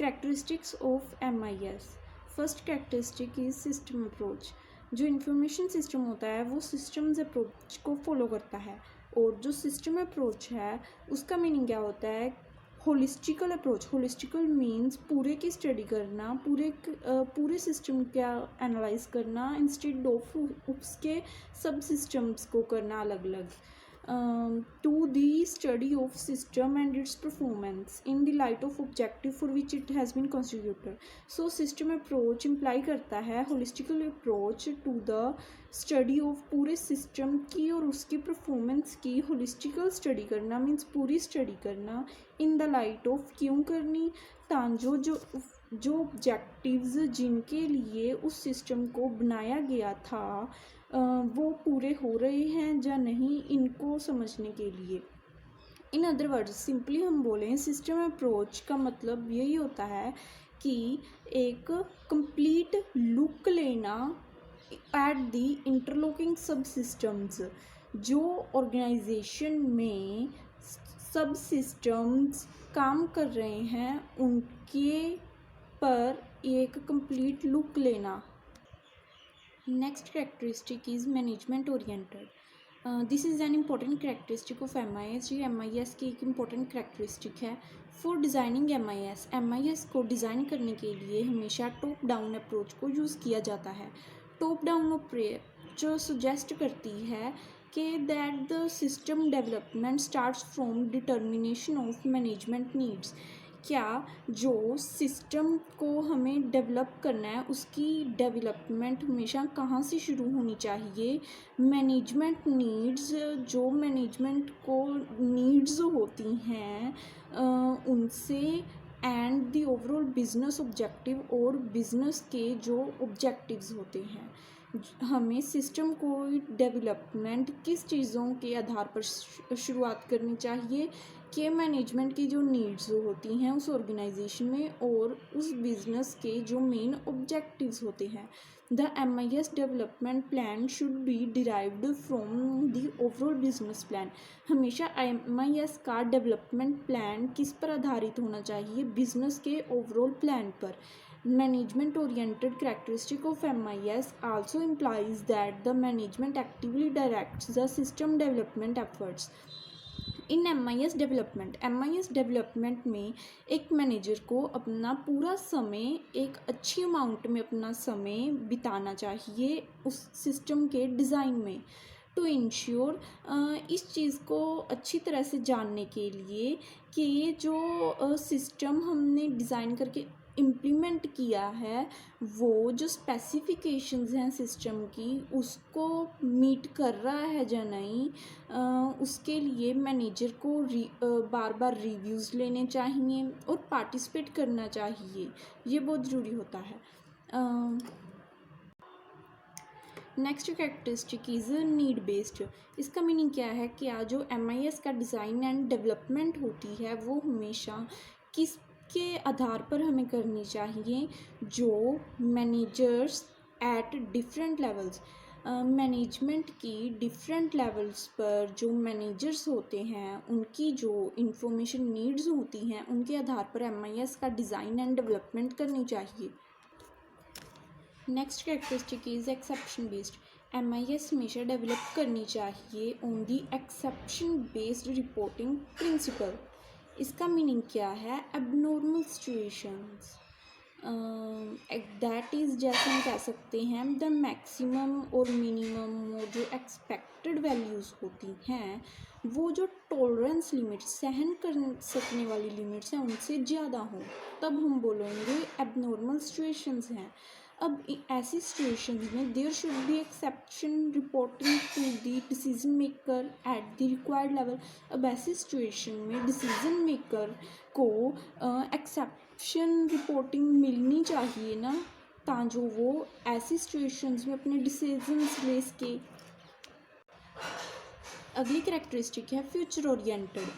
Characteristics of MIS. First characteristic is system approach. जो information system होता है वो सिस्टम्स अप्रोच को फॉलो करता है, और जो सिस्टम अप्रोच है उसका मीनिंग क्या होता है? होलिस्टिकल अप्रोच। होलिस्टिकल मीन्स पूरे की स्टडी करना, पूरे सिस्टम का एनालाइज करना इंस्टेड ऑफ उसके सब सिस्टम्स को करना अलग अलग। To the study of system and its performance in the light of objective for which it has been constituted. So system approach imply करता है holistical approach to the study of पूरे system की और उसकी performance की holistical study करना means पूरी study करना in the light of क्यों करनी, तांजो जो ऑब्जेक्टिव्स जिनके लिए उस सिस्टम को बनाया गया था वो पूरे हो रहे हैं या नहीं, इनको समझने के लिए। इन अदर वर्ड्स सिंपली हम बोलें सिस्टम अप्रोच का मतलब यही होता है कि एक कंप्लीट लुक लेना एट दी इंटरलॉकिंग सब सिस्टम्स। जो ऑर्गेनाइजेशन में सब सिस्टम्स काम कर रहे हैं उनके पर एक कंप्लीट लुक लेना। Next characteristic is management oriented. This is an important characteristic of MIS। ये MIS की एक इम्पॉर्टेंट कैरेक्टरिस्टिक है। फॉर डिज़ाइनिंग MIS को डिज़ाइन करने के लिए हमेशा टॉप डाउन अप्रोच को यूज़ किया जाता है। टॉप डाउन अप्रोच जो सजेस्ट करती है कि that the system development starts from determination of management needs. क्या जो सिस्टम को हमें डेवलप करना है उसकी डेवलपमेंट हमेशा कहाँ से शुरू होनी चाहिए? मैनेजमेंट नीड्स, जो मैनेजमेंट को नीड्स होती हैं उनसे, and the overall business objective, और बिजनेस के जो ऑब्जेक्टिव्स होते हैं। हमें सिस्टम को डेवलपमेंट किस चीज़ों के आधार पर शुरुआत करनी चाहिए कि मैनेजमेंट की जो नीड्स होती हैं उस ऑर्गेनाइजेशन में, और उस बिज़नेस के जो मेन ऑब्जेक्टिव्स होते हैं। The MIS development plan should be derived from the overall business plan. हमेशा MIS का डेवलपमेंट प्लान किस पर आधारित होना चाहिए? बिजनेस के ओवरऑल प्लान पर। Management oriented characteristic of MIS also implies that the management actively directs the system development efforts. In MIS development में एक मैनेजर को अपना पूरा समय, एक अच्छी अमाउंट में अपना समय बिताना चाहिए उस सिस्टम के डिज़ाइन में। टू इंश्योर, इस चीज़ को अच्छी तरह से जानने के लिए कि ये जो सिस्टम हमने डिज़ाइन करके इम्प्लीमेंट किया है वो जो स्पेसिफिकेशंस हैं सिस्टम की उसको मीट कर रहा है या नहीं, उसके लिए मैनेजर को बार बार रिव्यूज़ लेने चाहिए और पार्टिसिपेट करना चाहिए। ये बहुत ज़रूरी होता है। Next characteristic is need based. इसका मीनिंग क्या है? कि आज जो MIS का डिज़ाइन एंड डेवलपमेंट होती है वो हमेशा किस के आधार पर हमें करनी चाहिए? जो managers at different levels, management की डिफरेंट लेवल्स पर जो मैनेजर्स होते हैं उनकी जो इंफॉर्मेशन नीड्स होती हैं उनके आधार पर MIS का डिज़ाइन एंड डेवलपमेंट करनी चाहिए। Next characteristic is exception based. MIS हमेशा डेवलप करनी चाहिए on the exception based reporting principle. इसका मीनिंग क्या है? एबनॉर्मल सिचुएशंस, दैट इज़ जैसे हम कह सकते हैं द मैक्सिमम और मिनिमम और जो एक्सपेक्टेड वैल्यूज़ होती हैं वो जो टॉलरेंस लिमिट, सहन कर सकने वाली लिमिट्स हैं उनसे ज़्यादा हो, तब हम बोलेंगे एबनॉर्मल सिचुएशंस हैं। अब ऐसी सिचुएशंस में there should be exception reporting to the decision maker at the required level. अब ऐसी सिचुएशन में डिसीजन मेकर को एक्सेप्शन रिपोर्टिंग मिलनी चाहिए ना, ताकि वो ऐसी सिचुएशंस में अपने डिसीजंस ले सके। अगली कैरेक्टरिस्टिक है future oriented.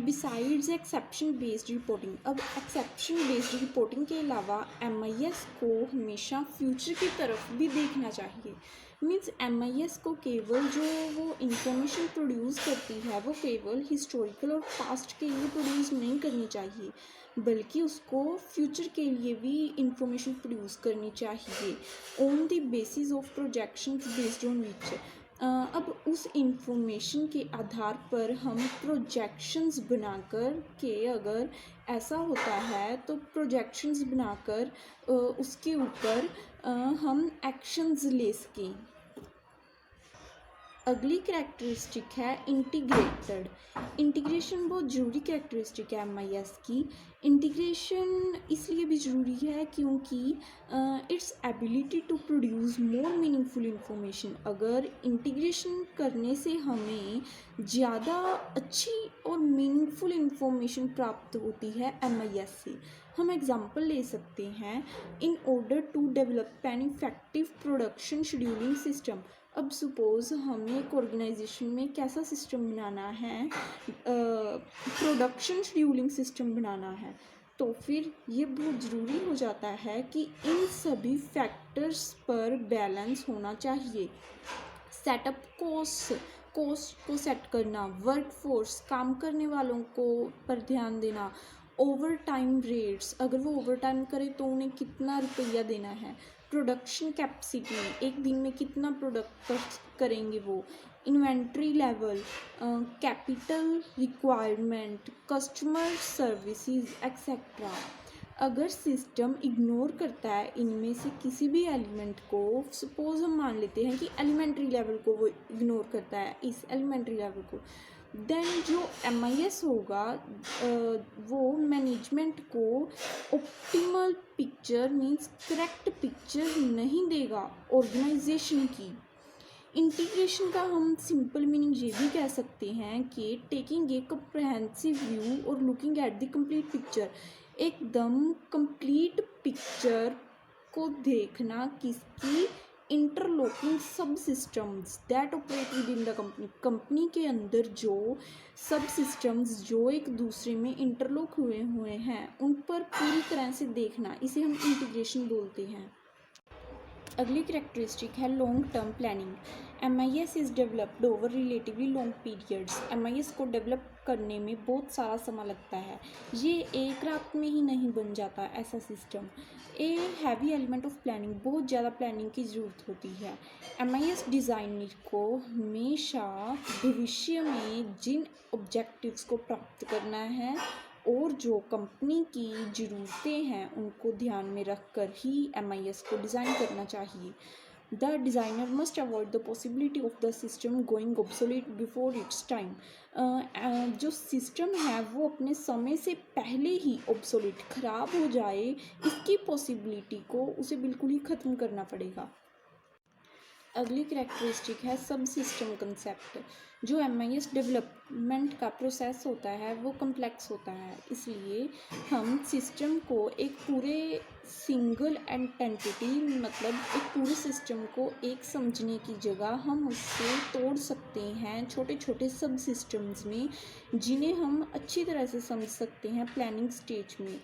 Besides exception based reporting. अब एक्सेप्शन बेस्ड रिपोर्टिंग के अलावा MIS को हमेशा फ्यूचर की तरफ भी देखना चाहिए। मीन्स MIS को केवल जो वो इंफॉर्मेशन प्रोड्यूस करती है वो केवल हिस्टोरिकल और पास्ट के लिए प्रोड्यूस नहीं करनी चाहिए, बल्कि उसको फ्यूचर के लिए भी इंफॉर्मेशन प्रोड्यूस करनी चाहिए on the basis of projections based on which. अब उस इंफॉर्मेशन के आधार पर हम प्रोजेक्शंस बनाकर के, अगर ऐसा होता है तो प्रोजेक्शंस बनाकर उसके ऊपर हम एक्शंस ले सकें। अगली करैक्टरिस्टिक है इंटीग्रेटेड। इंटीग्रेशन बहुत ज़रूरी करैक्टरिस्टिक है MIS की। इंटीग्रेशन इसलिए भी ज़रूरी है क्योंकि its ability to produce more meaningful information. अगर इंटीग्रेशन करने से हमें ज़्यादा अच्छी और मीनिंगफुल इंफॉर्मेशन प्राप्त होती है MIS से। हम एग्जांपल ले सकते हैं, in order to develop an effective production scheduling system. अब सपोज़ हमें एक ऑर्गेनाइजेशन में कैसा सिस्टम बनाना है, प्रोडक्शन शेड्यूलिंग सिस्टम बनाना है, तो फिर ये बहुत ज़रूरी हो जाता है कि इन सभी फैक्टर्स पर बैलेंस होना चाहिए। सेटअप कॉस्ट को सेट करना, वर्कफोर्स काम करने वालों को पर ध्यान देना, ओवर टाइम रेट्स, अगर वो ओवर टाइम करे तो उन्हें कितना रुपया देना है, प्रोडक्शन कैपेसिटी, एक दिन में कितना प्रोडक्ट करेंगे वो, inventory level, capital requirement, customer services etcetera. अगर सिस्टम इग्नोर करता है इनमें से किसी भी एलिमेंट को, सपोज हम मान लेते हैं कि एलिमेंट्री लेवल को वो इग्नोर करता है, इस एलिमेंट्री लेवल को, देन जो MIS होगा वो मैनेजमेंट को optimal picture means correct picture नहीं देगा ऑर्गेनाइजेशन की। इंटीग्रेशन का हम सिंपल मीनिंग ये भी कह सकते हैं कि टेकिंग ए कम्प्रहेंसिव व्यू और looking at the complete picture. एकदम कंप्लीट पिक्चर को देखना किसकी, इंटरलॉकिंग सब systems that operate with in the company के अंदर जो सब सिस्टम्स जो एक दूसरे में इंटरलॉक हुए हैं उन पर पूरी तरह से देखना, इसे हम इंटीग्रेशन बोलते हैं। अगली करैक्टरिस्टिक है long term planning. MIS is developed over relatively long periods. MIS को डेवलप करने में बहुत सारा समय लगता है, ये एक रात में ही नहीं बन जाता ऐसा system. A heavy element of planning, बहुत ज़्यादा प्लानिंग की ज़रूरत होती है। MIS डिज़ाइनर को हमेशा भविष्य में जिन ऑब्जेक्टिव्स को प्राप्त करना है और जो कंपनी की ज़रूरतें हैं उनको ध्यान में रखकर ही MIS को डिज़ाइन करना चाहिए। The designer must avoid the possibility of the system going obsolete before it's time. जो सिस्टम है वो अपने समय से पहले ही ऑब्सोलीट ख़राब हो जाए, इसकी पॉसिबिलिटी को उसे बिल्कुल ही ख़त्म करना पड़ेगा। अगली करैक्टरिस्टिक है सब सिस्टम कंसेप्ट। जो MIS डेवलपमेंट का प्रोसेस होता है वो कम्प्लेक्स होता है, इसलिए हम सिस्टम को एक पूरे सिंगल एंटिटी मतलब एक पूरे सिस्टम को एक समझने की जगह हम उससे तोड़ सकते हैं छोटे छोटे सब सिस्टम्स में, जिन्हें हम अच्छी तरह से समझ सकते हैं प्लानिंग स्टेज में।